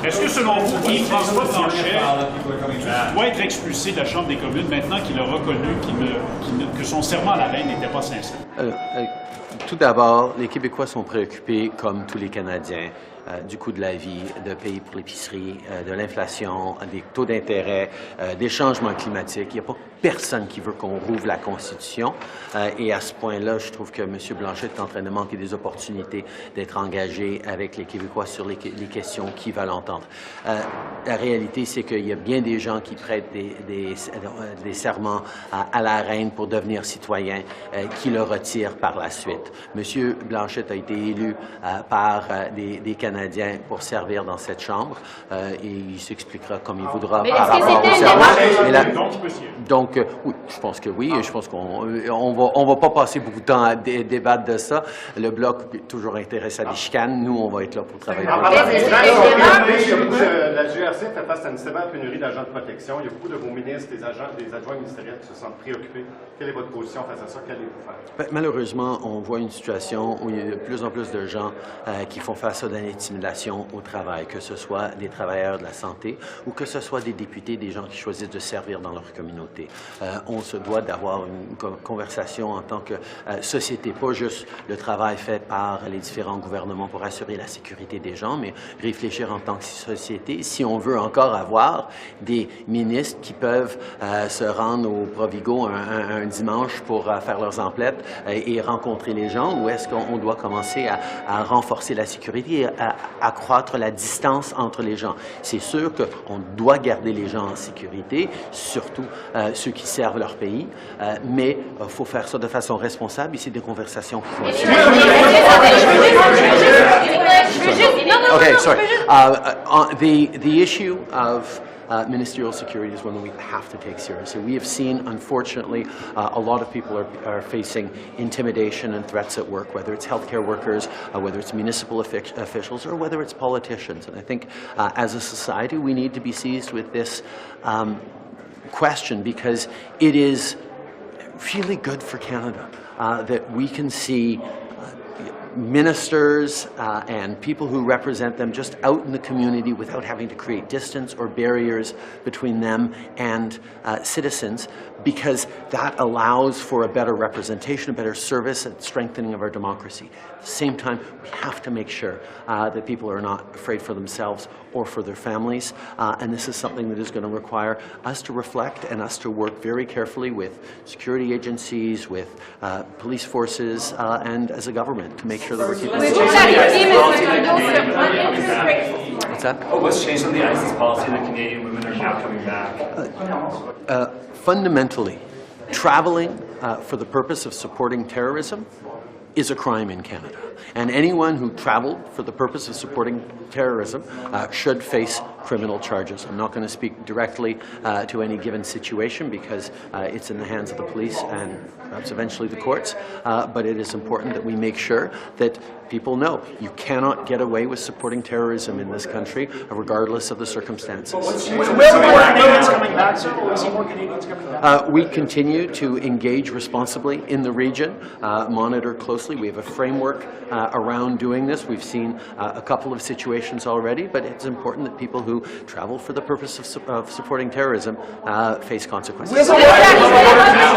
Est-ce que selon vous, Yves-François Blanchet doit être expulsé de la Chambre des communes maintenant qu'il a reconnu que son serment à la reine n'était pas sincère? Tout d'abord, les Québécois sont préoccupés, comme tous les Canadiens, du coût de la vie, de payer pour l'épicerie, de l'inflation, des taux d'intérêt, des changements climatiques. Il n'y a pas personne qui veut qu'on rouvre la Constitution. Et à ce point-là, je trouve que M. Blanchet est en train de manquer des opportunités d'être engagé avec les Québécois sur les questions qu'ils veulent entendre. La réalité, c'est qu'il y a bien des gens qui prêtent des serments à la reine pour devenir citoyens, qui le retirent par la suite. M. Blanchet a été élu par des Canadiens pour servir dans cette Chambre et il s'expliquera comme il voudra par rapport au serment. Donc, oui, je pense que oui, et je pense qu'on va pas passer beaucoup de temps à débattre de ça. Le Bloc est toujours intéressé à des chicanes. Nous, on va être là pour travailler. La GRC fait face à une sévère pénurie d'agents de protection. Il y a beaucoup de vos ministres, des adjoints ministériels qui se sentent préoccupés. Quelle est votre position face à ça? Qu'allez-vous faire? Malheureusement, on voit une situation où il y a de plus en plus de gens qui font face à de l'intimidation au travail, que ce soit des travailleurs de la santé ou que ce soit des députés, des gens qui choisissent de servir dans leur communauté. On se doit d'avoir une conversation en tant que société, pas juste le travail fait par les différents gouvernements pour assurer la sécurité des gens, mais réfléchir en tant que société si on veut encore avoir des ministres qui peuvent se rendre au Provigo un dimanche pour faire leurs emplettes et rencontrer les gens, ou est-ce qu'on doit commencer à renforcer la sécurité et à accroître la distance entre les gens? C'est sûr qu'on doit garder les gens en sécurité, surtout ceux qui servent leur pays, mais il faut faire ça de façon responsable et c'est des conversations qui continuent. Okay, sorry. The issue of ministerial security is one that we have to take seriously. We have seen, unfortunately, a lot of people are facing intimidation and threats at work, whether it's healthcare workers, whether it's municipal officials, or whether it's politicians. And I think as a society, we need to be seized with this question because it is really good for Canada that we can see ministers and people who represent them just out in the community without having to create distance or barriers between them and citizens, because that allows for a better representation, a better service, and strengthening of our democracy. At the same time, we have to make sure that people are not afraid for themselves or for their families, and this is something that is going to require us to reflect and us to work very carefully with security agencies, with police forces, and as a government to make sure that we're keeping What's that? What's changed on the ISIS policy that Canadian women are now coming back? Fundamentally, traveling for the purpose of supporting terrorism is a crime in Canada. And anyone who traveled for the purpose of supporting terrorism should face criminal charges. I'm not going to speak directly to any given situation because it's in the hands of the police and perhaps eventually the courts, but it is important that we make sure that people know you cannot get away with supporting terrorism in this country, regardless of the circumstances. We continue to engage responsibly in the region, monitor closely. We have a framework around doing this. We've seen a couple of situations already, but it's important that people who travel for the purpose of supporting terrorism face consequences.